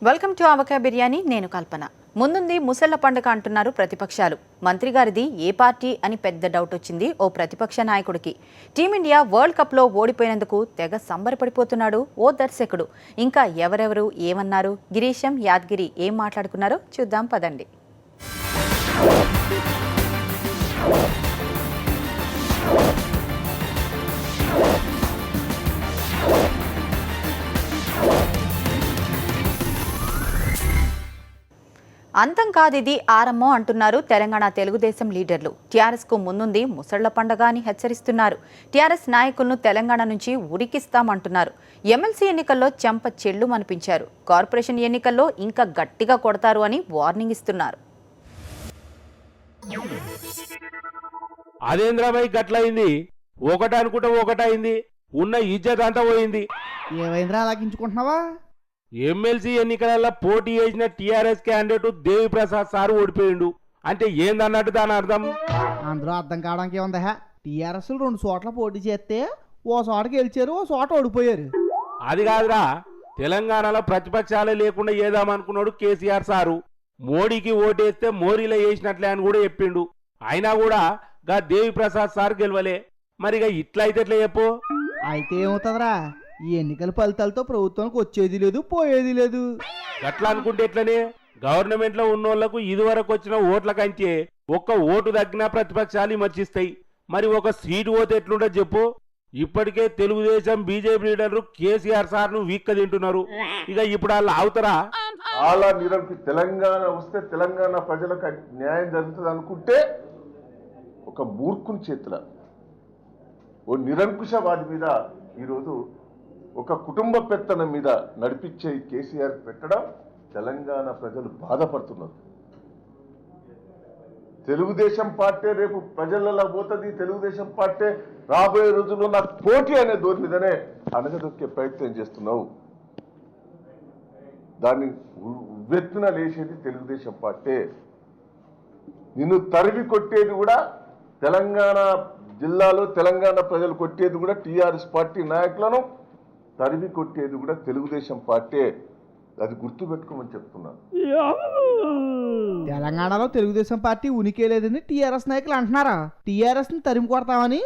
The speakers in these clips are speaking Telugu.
వెల్కమ్ టు ఆవకాయ బిర్యానీ. నేను కల్పన. ముందుంది ముసళ్ల పండుగ అంటున్నారు ప్రతిపక్షాలు. మంత్రి గారిది ఏ పార్టీ అని పెద్ద డౌట్ వచ్చింది ఓ ప్రతిపక్ష నాయకుడికి. టీమిండియా వరల్డ్ కప్లో ఓడిపోయినందుకు తెగ సంబరపడిపోతున్నాడు ఓ దర్శకుడు. ఇంకా ఎవరెవరు ఏమన్నారు, గిరీశం యాద్గిరి ఏం మాట్లాడుకున్నారో చూద్దాం పదండి. అంతం కాదిది ఆరంభం అంటున్నారు తెలంగాణ తెలుగుదేశం లీడర్లు. టీఆర్ఎస్కు ముందుంది ముసళ్ల పండగ అని హెచ్చరిస్తున్నారు. టీఆర్ఎస్ నాయకులను తెలంగాణ నుంచి ఉరికిస్తామంటున్నారు. ఎమ్మెల్సీ ఎన్నికల్లో చెంప చెల్లు అనిపించారు. కార్పొరేషన్ ఎన్నికల్లో ఇంకా గట్టిగా కొడతారు అని వార్నింగ్ ఇస్తున్నారు. అదేంద్రబాయ్ గట్లయింది, ఒకటనుకుంటే ఒకటైంది, ఉన్న ఇజ్జత్ అంతా పోయింది. ఏమైందిరా అలాగించుకుంటున్నావా? ఎమ్మెల్సీ ఎన్నికలలో పోటీ చేసిన టీఆర్ఎస్ క్యాండిడేట్ దేవిప్రసాద్ సార్ ఓడిపోయిండు అంటే ఏందన్నట్టు దాని అర్థం? అందులో అర్థం కావడానికి ఏముందా? టీఆర్ఎస్ 2 చోట్ల పోటీ చేస్తే ఓ చోట గెలిచారు, ఓ చోట ఓడిపోయారు. అది కాదురా, తెలంగాణలో ప్రతిపక్షాలే లేకుండా ఏదామనుకున్నాడు కేసీఆర్ సారు. మోడీకి ఓటేస్తే మోరీలో వేసినట్లే అని కూడా చెప్పిండు. అయినా కూడా గా దేవిప్రసాద్ సార్ గెలవలే. మరిగా ఇట్లయితే ఎట్లా చెప్పు? అయితే ఏమవుతుందిరా, ఈ ఎన్నికల ఫలితాలతో ప్రభుత్వానికి వచ్చేది లేదు, పోయేది లేదు. అట్లా అనుకుంటే ఎట్లనే? గవర్నమెంట్ లో ఉన్నోళ్లకు ఇదివరకు వచ్చిన ఓట్ల కంటే ఒక్క ఓటు తగ్గినా ప్రతిపక్షాలు విమర్శిస్తాయి. మరి ఒక సీటు పోతే ఎట్లుంటది చెప్పు? ఇప్పటికే తెలుగుదేశం బీజేపీ లీడర్లు కేసీఆర్ సార్ ను వీక్క తింటున్నారు. ఇక ఇప్పుడు వాళ్ళు ఆగుతారా? చాలా తెలంగాణ వస్తే తెలంగాణ ప్రజలకు న్యాయం జరుగుతుంది అనుకుంటే ఒక మూర్ఖుని చేతుల ఓ నిరంకుశవాది మీద ఈరోజు ఒక కుటుంబ పెత్తనం మీద నడిపించే కేసీఆర్ పెట్టడం తెలంగాణ ప్రజలు బాధపడుతున్నారు. తెలుగుదేశం పార్టీ రేపు ప్రజలలో పోతుంది. తెలుగుదేశం పార్టీ రాబోయే రోజుల్లో నాకు పోటీ అనే దోని మీదనే అనగదొక్కే ప్రయత్నం చేస్తున్నావు. దాన్ని ఉవ్వెత్తున లేచేది తెలుగుదేశం పార్టీ. నిన్ను తరిమి కొట్టేది కూడా తెలంగాణ జిల్లాలో తెలంగాణ ప్రజలు కొట్టేది కూడా టీఆర్ఎస్ పార్టీ నాయకులను తరిమి కొట్టేది కూడా తెలుగుదేశం పార్టీ. అది గుర్తుపెట్టుకోమని చెప్తున్నాను. తెలంగాణలో తెలుగుదేశం పార్టీ ఉనికి లేదని టీఆర్ఎస్ నాయకులు అంటున్నారా? టీఆర్ఎస్ ని తరిమి కొడతామని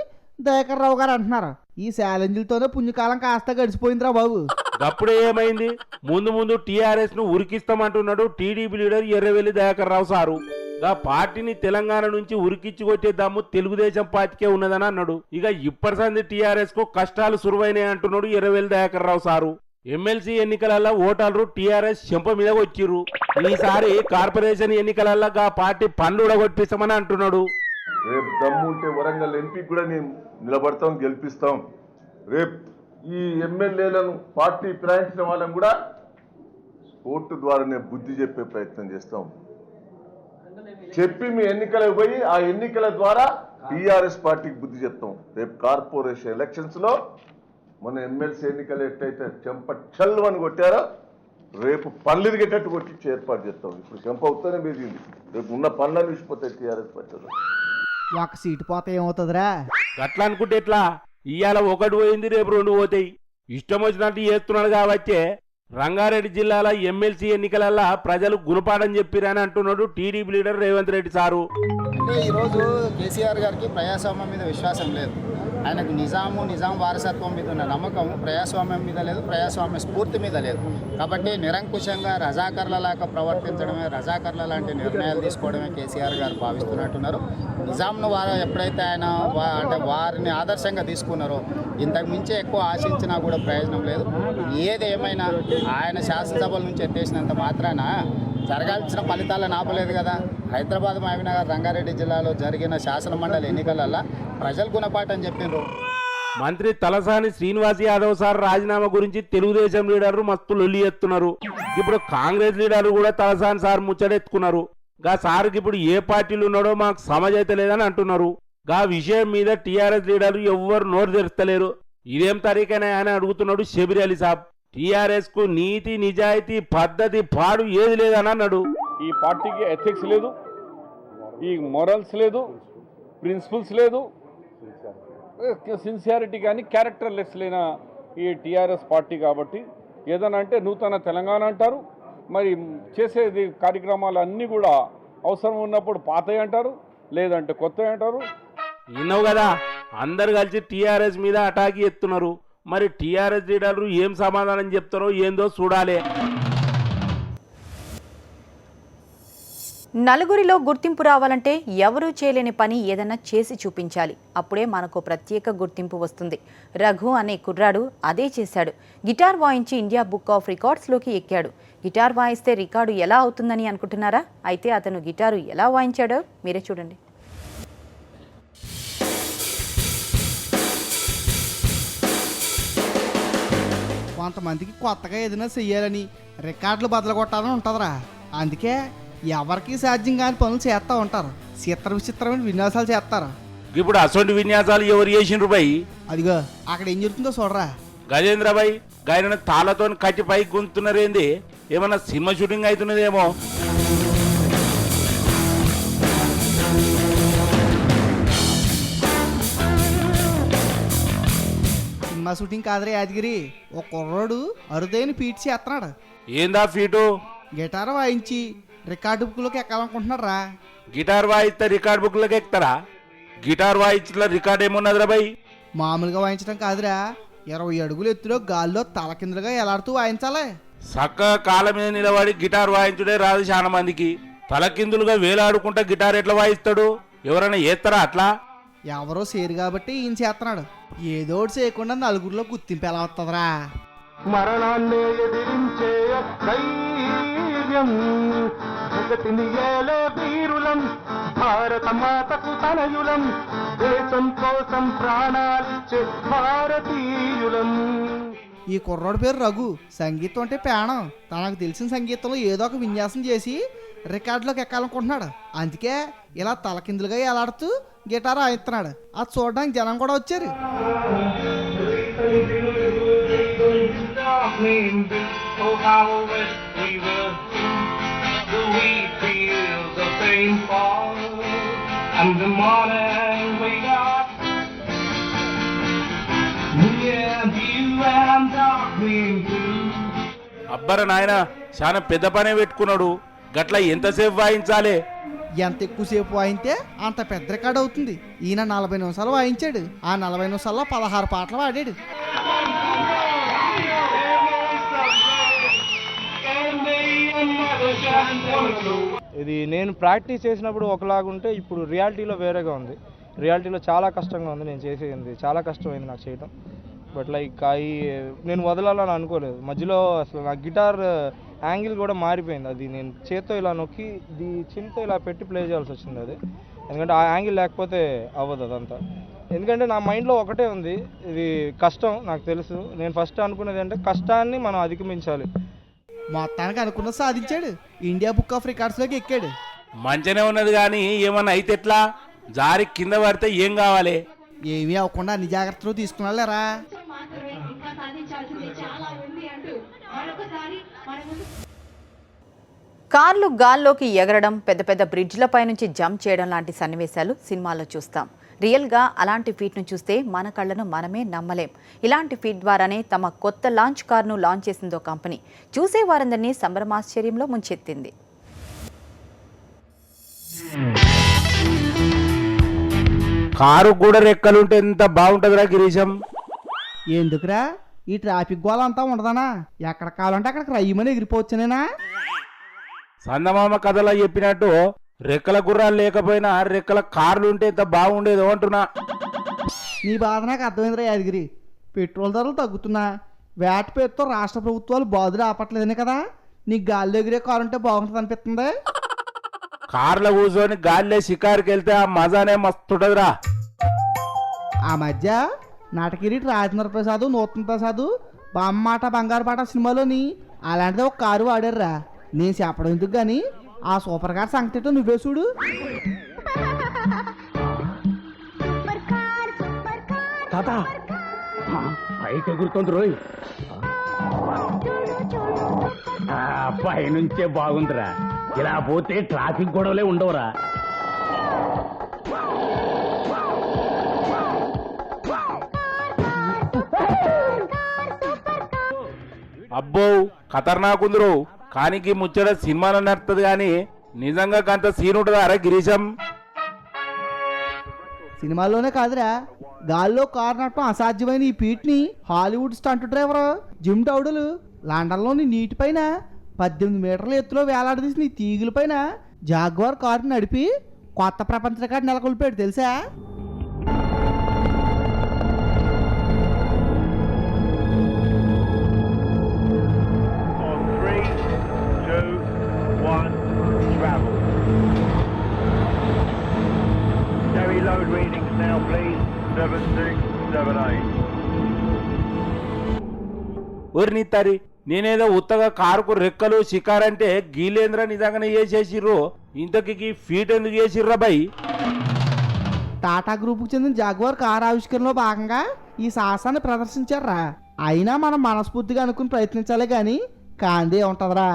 దయాకర్ రావు గారు అంటున్నారు. ఈ ఛాలెంజ్లతోనే పుణ్యకాలం కాస్త గడిచిపోయిందిరా బాబు. అప్పుడే ఏమైంది? ముందు టీఆర్ఎస్ ను ఉరికిస్తామంటున్నాడు TDP leader Erravelli Dayakar Rao sir. గా పార్టీని తెలంగాణ నుంచి ఉరికిచ్చి కొట్టే దమ్ము తెలుగుదేశం పార్టీకే ఉన్నదని అన్నాడు. ఇక ఇప్పటి సంది టీఆర్ఎస్ కు కష్టాలు సురువైనాయి అంటున్నాడు ఎర్రవెల్లి దయాకర్ రావు సారు. ఎమ్మెల్సీ ఎన్నికలలో ఓటర్లు టీఆర్ఎస్ చెంప మీద వచ్చిర్రు. ఈసారి కార్పొరేషన్ ఎన్నికలలో గా పార్టీ పనులు ఉడగొట్టిస్తామని అంటున్నాడు. రేపు దమ్ము ఉంటే వరంగల్ ఎంపీ కూడా నేను నిలబడతాం, గెలిపిస్తాం. రేపు ఈ ఎమ్మెల్యేలను పార్టీ ఫిరాయించిన వాళ్ళని కూడా కోర్టు ద్వారానే బుద్ధి చెప్పే ప్రయత్నం చేస్తాం. చెప్పి మీ ఎన్నికలకు పోయి ఆ ఎన్నికల ద్వారా టీఆర్ఎస్ పార్టీకి బుద్ధి చెప్తాం. రేపు కార్పొరేషన్ ఎలక్షన్స్ లో మన ఎమ్మెల్సీ ఎన్నికలు ఎట్టయితే చెంప చల్లు అని కొట్టారో రేపు పనులు ఎరిగేటట్టు కొట్టి ఏర్పాటు చేస్తాం. ఇప్పుడు చెంప అవుతానే బెదిగింది, రేపు ఉన్న పనులను విసిపోతాయి టీఆర్ఎస్ పార్టీలో. ఒక సీటు పోతే ఏమవుతుందిరా? అట్లా అనుకుంటే ఎట్లా? ఇవాళ 1 పోయింది, రేపు 2 పోతాయి. ఇష్టం వచ్చినట్టు చేస్తున్నాడు కాబట్టి రంగారెడ్డి జిల్లాల ఎమ్మెల్సీ ఎన్నికలల్లా ప్రజలు గుణపాఠం చెప్పిరని అంటున్నాడు TDP leader Revanth Reddy sir. అంటే ఈరోజు కేసీఆర్ గారికి ప్రజాస్వామ్యం మీద విశ్వాసం లేదు. ఆయనకు నిజాం వారసత్వం మీద ఉన్న నమ్మకం ప్రజాస్వామ్యం మీద లేదు, ప్రజాస్వామ్య స్ఫూర్తి మీద లేదు. కాబట్టి నిరంకుశంగా రజాకర్లలాగా ప్రవర్తించడమే, రజాకర్ల లాంటి నిర్ణయాలు తీసుకోవడమే కేసీఆర్ గారు భావిస్తున్నట్టున్నారు. నిజాంను వారు ఎప్పుడైతే ఆయన అంటే వారిని ఆదర్శంగా తీసుకున్నారో ఇంతకు మించి ఎక్కువ ఆశించినా కూడా ప్రయోజనం లేదు. ఏదేమైనా ఆయన శాసనసభల నుంచి ఎత్తేసినంత మాత్రాన జరగాల్సిన ఫలితాలను ఆపలేదు కదా. హైదరాబాద్, మహబూబ్నగర్, రంగారెడ్డి జిల్లాలో జరిగిన శాసనమండలి ఎన్నికలల్లో ప్రజలు గుణపాఠం చెప్పిండ్రు. మంత్రి తలసాని శ్రీనివాస్ యాదవ్ సార్ రాజీనామా గురించి తెలుగుదేశం లీడర్లు మస్తు లొల్లి ఎత్తున్నారు. ఇప్పుడు కాంగ్రెస్ లీడర్లు కూడా తలసాని సార్ ముచ్చటెత్తుకున్నారు. గా సార్కి ఇప్పుడు ఏ పార్టీలు ఉన్నాడో మాకు సమజైతే లేదని అంటున్నారు. గా విషయం మీద టీఆర్ఎస్ లీడర్లు ఎవ్వరు నోరు తెరుస్తలేరు. ఇదేం తరీకనే అని అడుగుతున్నాడు షబీర్ అలీ సాబ్. టీఆర్ఎస్ కు నీతి, నిజాయితీ, పద్ధతి, పాడు ఏది లేదని అన్నాడు. ఈ పార్టీకి ఎథిక్స్ లేదు, ఈ మోరల్స్ లేదు, ప్రిన్సిపల్స్ లేదు, సిన్సియారిటీ కానీ క్యారెక్టర్ లెస్ లేన ఈ టీఆర్ఎస్ పార్టీ. కాబట్టి ఏదైనా అంటే నూతన తెలంగాణ అంటారు, మరి చేసేది కార్యక్రమాలు అన్నీ కూడా అవసరం ఉన్నప్పుడు పాతవి అంటారు, లేదంటే కొత్తవి అంటారు. విన్నావు కదా, అందరు కలిసి టీఆర్ఎస్ మీద అటాక్ ఎత్తున్నారు. మరి టీఆర్ఎస్ లీడర్లు ఏం సమాధానం చెప్తారో ఏందో చూడాలి. నలుగురిలో గుర్తింపు రావాలంటే ఎవరూ చేయలేని పని ఏదైనా చేసి చూపించాలి. అప్పుడే మనకు ప్రత్యేక గుర్తింపు వస్తుంది. రఘు అనే కుర్రాడు అదే చేశాడు. గిటార్ వాయించి ఇండియా బుక్ ఆఫ్ రికార్డ్స్లోకి ఎక్కాడు. గిటార్ వాయిస్తే రికార్డు ఎలా అవుతుందని అనుకుంటున్నారా? అయితే అతను గిటారు ఎలా వాయించాడో మీరే చూడండి. కొంతమందికి కొత్తగా ఏదైనా చెయ్యాలని రికార్డులు బదులు కొట్టాలని ఉంటుందిరా. అందుకే ఎవరికి సాధ్యం కాని పనులు చేస్తూ ఉంటారు. చిత్ర విచిత్రమైన విన్యాసాలు చేస్తారు. ఇప్పుడు అసొంటి విన్యాసాలు ఎవరు చేసిండ్రు బై? అదిగో అక్కడ ఏం జరుగుతుందో చూడరా. గజేంద్ర బై, గాయన తాళతో కట్టి పైకి గుంతుతున్నారేంది? ఏమన్నా సినిమా షూటింగ్ అవుతున్నదేమో. సినిమా షూటింగ్ కాదురా యాదగిరి, ఒక కుర్రోడు అరుదైన ఫీట్ చేస్తున్నాడు. ఏందా ఫీటు? గిటార్ వాయించి రికార్డు బుక్లోకి ఎక్కాలనుకుంటున్నాడు రా. గిటార్ వాయిస్తే రికార్డ్ బుక్లోకి ఎక్కుతారా? గిటార్ వాయించిన రికార్డ్ ఏమున్నదిరా బై? మామూలుగా వాయించడం కాదురా, 20 అడుగులు ఎత్తులో గాల్లో తలకిందులుగా ఎలాడుతూ వాయించాలి. చక్కగా కాళ్ళ మీద నిలబడి గిటార్ వాయించుడే రాదు చాలా మందికి. తలకిందులుగా వేలాడుకుంటా గిటార్ ఎట్లా వాయిస్తాడు? ఎవరైనా ఏస్తారా అట్లా? ఎవరో సేరు కాబట్టి ఈయన చేస్తున్నాడు. ఏదోటి చేయకుండా నలుగురిలో గుర్తింపు ఎలా వస్తుందిరా? మరణాన్ని ఎదిరించే ధైర్యం జగతిని ఏలే వీరులం, భారత మాతకు తనయులం, దేశం కోసం ప్రాణాలిచ్చే భారతీయులం. ఈ కుర్రోడి పేరు రఘు. సంగీతం అంటే ప్రాణం. తనకు తెలిసిన సంగీతంలో ఏదో ఒక విన్యాసం చేసి రికార్డులోకి ఎక్కాలనుకుంటున్నాడు. అందుకే ఇలా తలకిందులుగా ఎలాడుతూ గిటార్ వాయిస్తున్నాడు. అది చూడడానికి జనం కూడా వచ్చారు. అబ్బర నాయన, చాలా పెద్ద పనే పెట్టుకున్నాడు. గట్ల ఎంతసేపు వాయించాలి? ఎంత ఎక్కువసేపు వాయితే అంత పెద్ద రికార్డ్ అవుతుంది. ఈయన 40 నిమిషాలు వాయించాడు. ఆ 40 నిమిషాల్లో 16 పాటలు పాడాడు. ఇది నేను ప్రాక్టీస్ చేసినప్పుడు ఒకలాగుంటే ఇప్పుడు రియాలిటీలో వేరేగా ఉంది. రియాలిటీలో చాలా కష్టంగా ఉంది. నేను చేసేది చాలా కష్టమైంది నాకు చేయటం. బట్ లైక్ నేను వదలాలని అనుకోలేదు. మధ్యలో అసలు నా గిటార్ యాంగిల్ కూడా మారిపోయింది. అది నేను చేత్తో ఇలా నొక్కి చిన్తో ఇలా పెట్టి ప్లే చేయాల్సి వచ్చింది అది. ఎందుకంటే ఆ యాంగిల్ లేకపోతే అవ్వదు అదంతా. ఎందుకంటే నా మైండ్లో ఒకటే ఉంది, ఇది కష్టం నాకు తెలుసు. నేను ఫస్ట్ అనుకునేది అంటే కష్టాన్ని మనం అధిగమించాలి. మొత్తానికి అనుకున్నది సాధించాడు. ఇండియా బుక్ ఆఫ్ రికార్డ్స్లోకి ఎక్కాడు. మంచిగానే ఉన్నది కానీ ఏమన్నా అయితే ఎట్లా? జారి కింద పడితే ఏం కావాలి? ఏమీ అవ్వకుండా అన్ని జాగ్రత్తలు తీసుకున్నారా. కార్లు గాల్లోకి ఎగరడం, పెద్ద పెద్ద బ్రిడ్జ్లపై నుంచి జంప్ చేయడం లాంటి సన్నివేశాలు సినిమాల్లో చూస్తాం. రియల్గా అలాంటి ఫీట్ను చూస్తే మన కళ్ళను మనమే నమ్మలేం. ఇలాంటి ఫీట్ ద్వారానే తమ కొత్త లాంచ్ కార్ను లాంచ్ చేసిందో కంపెనీ చూసే వారందరినీ సంభ్రమాశ్చర్యంలో ముంచెత్తింది. కారు కూడా రెక్కలుంటే ఎంత బాగుంటుందిరా గిరీశం. ఎందుకురా ఈ ట్రాఫిక్ గోళ అంతా ఉండదనా? ఎక్కడ కావాలంటే అక్కడికి రయ్యమని ఎగిరిపోవచ్చునేనా? సందమామ కథలో చెప్పినట్టు రెక్కల గుర్రాలు లేకపోయినా రెక్కల కార్లు ఉంటే ఎంత బాగుండేదో అంటున్నా. నీ బాధ నాకు అర్థమైందిరా యాదగిరి. పెట్రోల్ ధరలు తగ్గుతున్నా, వేట పేరుతో రాష్ట్ర ప్రభుత్వాలు బాధలు ఆపట్లేదనే కదా నీకు గాల్లో ఎగిరే కారు ఉంటే బాగుంటుంది అనిపిస్తుంది. కార్లో కూర్చొని గాలిలో షికారుకి వెళ్తే ఆ మజానే మస్తుంటదిరా. ఆ మధ్య నటకిరీటి రాజేంద్ర ప్రసాద్, నూతన ప్రసాద్ బామ్మాట బంగారు పాట సినిమాలోని అలాంటిది ఒక కారు వాడారురా. నేను చెప్పడం ఎందుకు కానీ ఆ సూపర్ కార్ సంగతితో నువ్వే చూడు. పైకి ఎగురుతుంది రోయ్. పైనుంచే బాగుందిరా. ఇలా పోతే ట్రాఫిక్ గొడవలే ఉండవురా. అబ్బో ఖతర్నాకుందరు. కానీ ఈ ముచ్చట సినిమాలో నడుతుంది కానీ నిజంగా అంత సీన్ ఉంటుందా అరే గిరీశం? సినిమాల్లోనే కాదురా, గాల్లో కారు నడపడం అసాధ్యమైన ఈ పీట్ని హాలీవుడ్ స్టంట్ డ్రైవర్ జిమ్ డౌడులు లండన్లోని నీటిపైన 18 మీటర్ల ఎత్తులో వేలాడదీసిన ఈ తీగుల పైన జాగ్వార్ కారుని నడిపి కొత్త ప్రపంచ రికార్డు నెలకొల్పాడు తెలుసా? ఊరి నీతారి నేనేదో ఉత్తగా కారుకు రెక్కలు షికారంటే గీలేంద్ర నిజంగానే చేసేసిర్రు, ఇంతకి ఫీట్ ఎందుకు చేసిర్రా బై? టాటా గ్రూప్కు చెందిన జాగ్వార్ కారు ఆవిష్కరణలో భాగంగా ఈ సాహసాన్ని ప్రదర్శించారా. అయినా మనం మనస్ఫూర్తిగా అనుకుని ప్రయత్నించాలి కానీ కాందే ఉంటుందిరా.